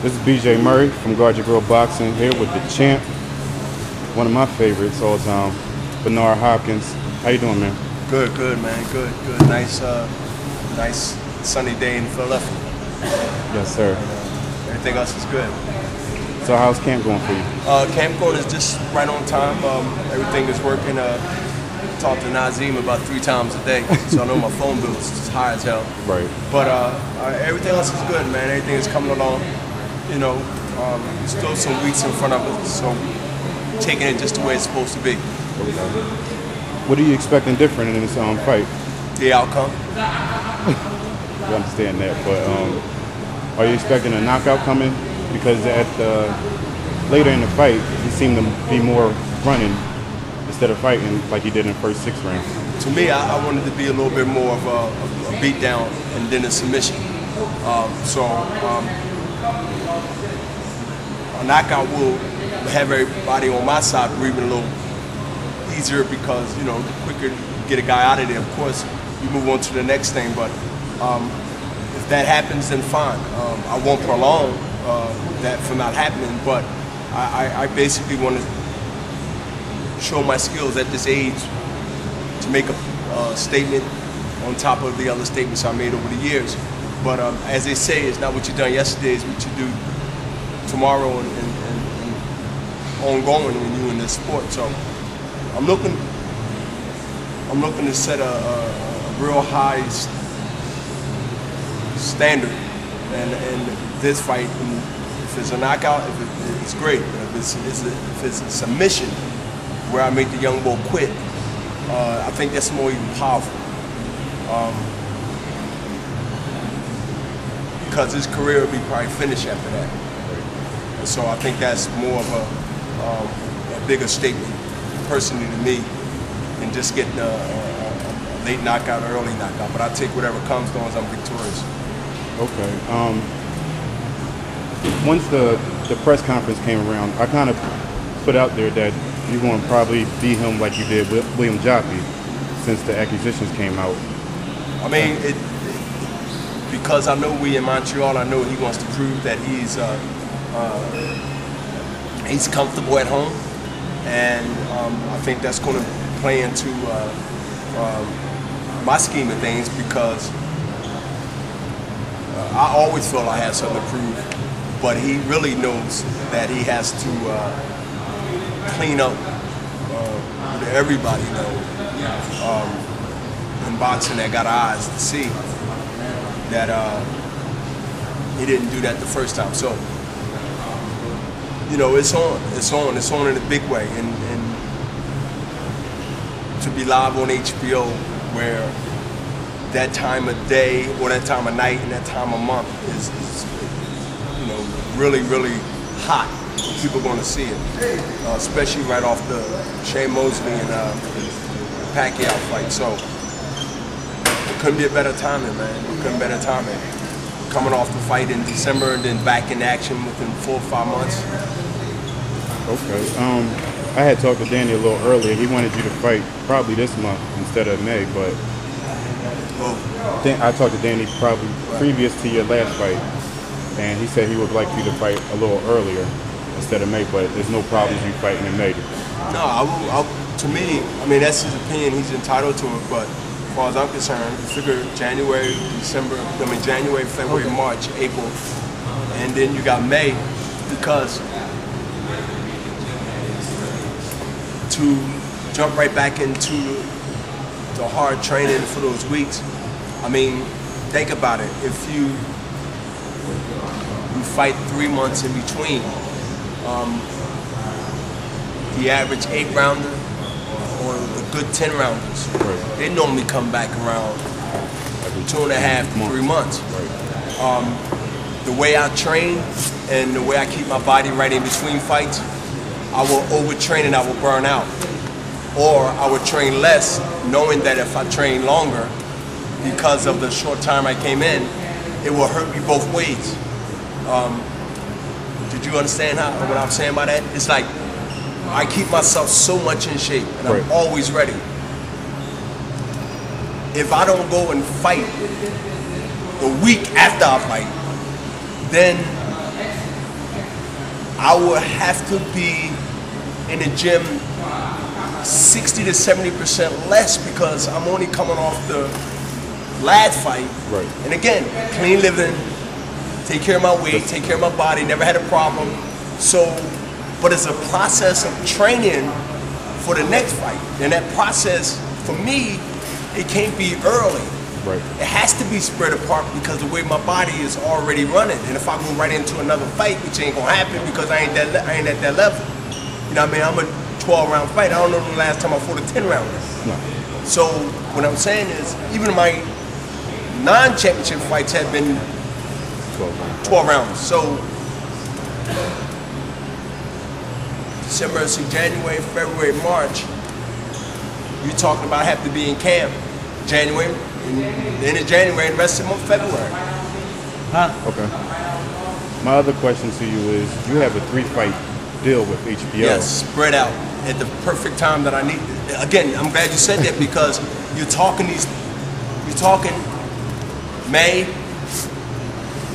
This is BJ Murray from Guardyourgrillboxing here with the champ, one of my favorites all time, Bernard Hopkins. How you doing, man? Good, man. Good. Nice sunny day in Philadelphia. Yes, sir. Everything else is good. So how's camp going for you? Camp going is just right on time. Everything is working. Talk to Nazim about 3 times a day, so I know my phone bill is high as hell. Right. But everything else is good, man. Everything is coming along. You know, still some weeks in front of us, so taking it just the way it's supposed to be. Okay. What are you expecting different in this fight? The outcome. You understand that, but are you expecting a knockout coming? Because later in the fight, he seemed to be more running instead of fighting like he did in the first 6 rounds. To me, I wanted to be a little bit more of a beatdown and then a submission. A knockout will have everybody on my side breathing a little easier because, you know, the quicker you get a guy out of there, of course, you move on to the next thing. But if that happens, then fine. I won't prolong that from not happening, but I basically want to show my skills at this age to make a statement on top of the other statements I made over the years. But as they say, it's not what you done yesterday, it's what you do tomorrow and ongoing when you're in this sport. So I'm looking to set a real high standard and this fight. And if it's a knockout, it's great. But if it's a submission where I make the young bull quit, I think that's more even powerful. Because his career will be probably finished after that. And so I think that's more of a bigger statement personally to me than just getting a late knockout or early knockout. But I take whatever comes as long as I'm victorious. Okay. Once the press conference came around, I kind of put out there that you're going to probably beat him like you did with William Jaffe since the accusations came out. I mean, because I know we in Montreal, I know he wants to prove that he's comfortable at home, and I think that's going to play into my scheme of things because I always felt I had something to prove, but he really knows that he has to clean up what everybody knows in boxing that got eyes to see that he didn't do that the first time. So, you know, it's on in a big way, and to be live on HBO where that time of day or that time of night and that time of month is you know, really hot. People are going to see it, especially right off the Shane Mosley and Pacquiao fight. So it couldn't be a better timing, man. It couldn't be a better timing. Coming off the fight in December and then back in action within 4 or 5 months. Okay. I had talked to Danny a little earlier. He wanted you to fight probably this month instead of May, but I talked to Danny probably previous to your last fight, and he said he would like you to fight a little earlier instead of May, but there's no problems you fighting in May. No, to me, I mean, that's his opinion. He's entitled to it, but as far as I'm concerned, you figure January, February, March, April, and then you got May, because to jump right back into the hard training for those weeks, I mean, think about it. If you fight 3 months in between, the average 8-rounder or the good 10-rounders, right, they normally come back around 2.5 to 3 months. Right. The way I train and the way I keep my body right in between fights, I will overtrain and I will burn out. Or I would train less, knowing that if I train longer, because of the short time I came in, it will hurt me both ways. Did you understand what I'm saying by that? It's like I keep myself so much in shape and I'm always ready. If I don't go and fight the week after I fight, then I would have to be in the gym 60 to 70% less because I'm only coming off the lad fight. Right. And again, clean living, take care of my weight, take care of my body, never had a problem. So, but it's a process of training for the next fight. And that process, for me, it can't be early. Right. It has to be spread apart because the way my body is already running. And if I go right into another fight, which ain't gonna happen because I ain't at that level. You know what I mean? I'm a 12-round fight. I don't know the last time I fought a 10-rounder. No. So what I'm saying is, even my non-championship fights have been 12 rounds. So December, so January, February, March, you're talking about I have to be in camp. January, the end of January, and the rest of the month, February. Okay. My other question to you is, you have a 3-fight deal with HBO. Yes, spread out at the perfect time that I need. Again, I'm glad you said that because you're talking May,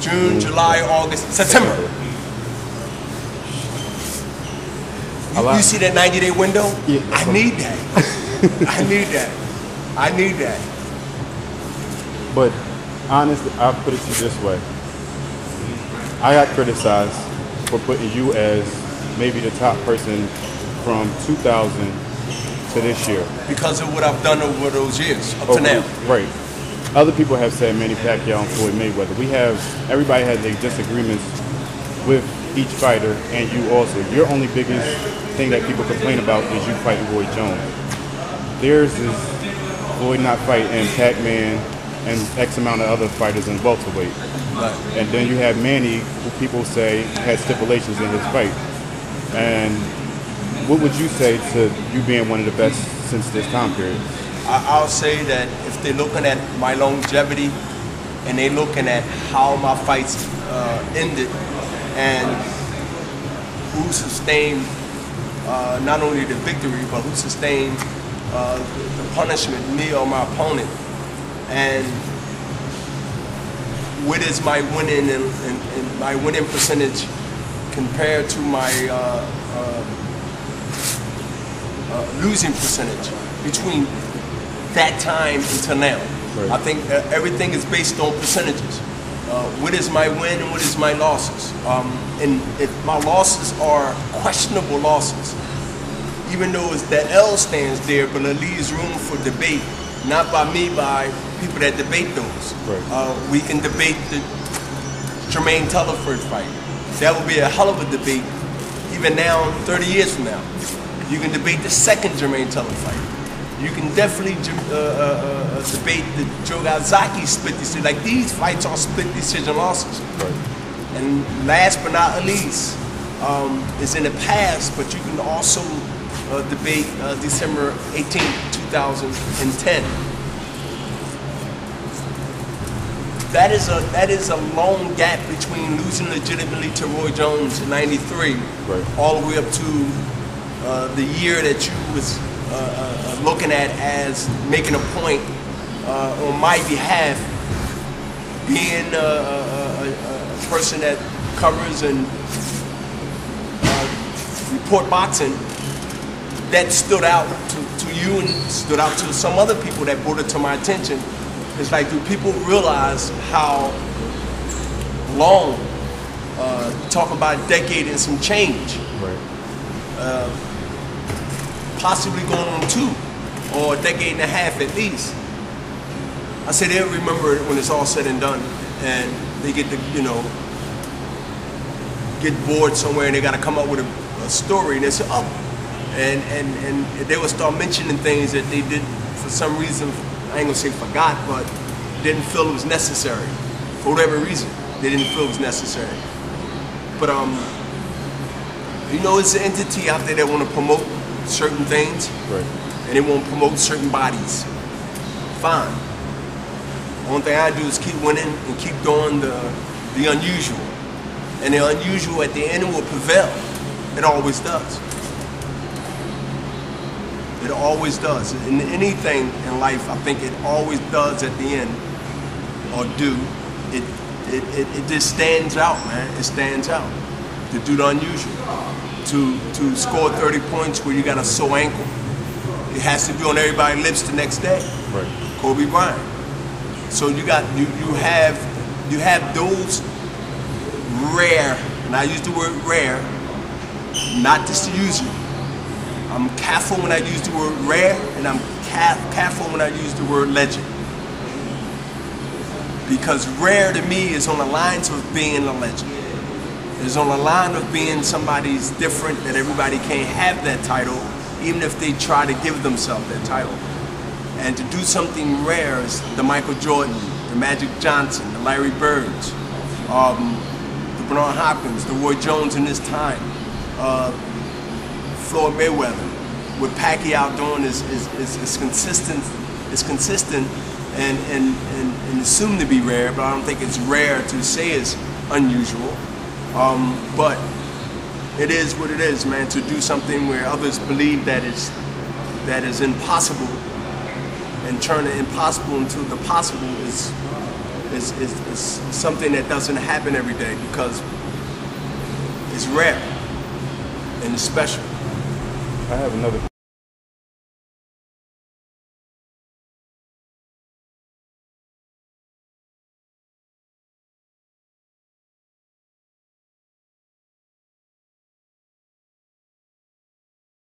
June, July, August, September. You see that 90-day window? Yeah. I need that. I need that. I need that. But honestly, I'll put it to you this way. I got criticized for putting you as maybe the top person from 2000 to this year. Because of what I've done over those years, up to now. Right. Other people have said Manny Pacquiao and Floyd Mayweather. Everybody has their disagreements with each fighter, and you also. Your only biggest thing that people complain about is you fighting Roy Jones. Theirs is Floyd not fighting Pac-Man and X amount of other fighters in welterweight. Right. And then you have Manny, who people say had stipulations in his fight. And what would you say to you being one of the best since this time period? I'll say that if they're looking at my longevity and they're looking at how my fights ended and who sustained not only the victory, but who sustained the punishment, me or my opponent, and what is my winning and my winning percentage compared to my losing percentage between that time until now. Right. I think everything is based on percentages. What is my win and what is my losses? And if my losses are questionable losses, even though it's the L stands there, but it leaves room for debate, not by me, by people that debate those. Right. We can debate the Jermaine Telford fight. That would be a hell of a debate, even now, 30 years from now. You can debate the second Jermaine Telford fight. You can definitely debate the Joe Galzaki split decision. Like, these fights are split decision losses. Right. And last but not least, is in the past, but you can also debate December 18, 2010. That is a long gap between losing legitimately to Roy Jones in '93, right, all the way up to the year that you was looking at as making a point on my behalf, being a person that covers and report boxing. That stood out to you and stood out to some other people that brought it to my attention. It's like, do people realize how long, talk about a decade and some change, right, possibly going on 2 or a decade and a half at least. I say they'll remember it when it's all said and done, and they get to, get bored somewhere and they got to come up with a story, and they say, oh, and they will start mentioning things that they did for some reason. I ain't gonna say forgot, but didn't feel it was necessary. For whatever reason, they didn't feel it was necessary. But it's an entity out there that want to promote certain things, right, and they want to promote certain bodies. Fine. Only thing I do is keep winning and keep doing the unusual, and the unusual at the end will prevail. It always does. It always does. In anything in life, I think it always does at the end, or do. It just stands out, man. It stands out. to do the unusual, to score 30 points where you got a sore ankle. It has to be on everybody's lips the next day. Right. Kobe Bryant. So you have those rare, and I use the word rare, not just to use it. I'm careful when I use the word rare, and I'm careful when I use the word legend. Because rare to me is on the lines of being a legend. It's on the line of being somebody's different, that everybody can't have that title, even if they try to give themselves that title. And to do something rare is the Michael Jordan, the Magic Johnson, the Larry Birds, the Bernard Hopkins, the Roy Jones in his time, Floyd Mayweather. What Pacquiao doing is consistent. It's consistent and assumed to be rare, but I don't think it's rare to say it's unusual. But it is what it is, man. To do something where others believe that is impossible, and turn the impossible into the possible is something that doesn't happen every day, because it's rare and it's special. I have another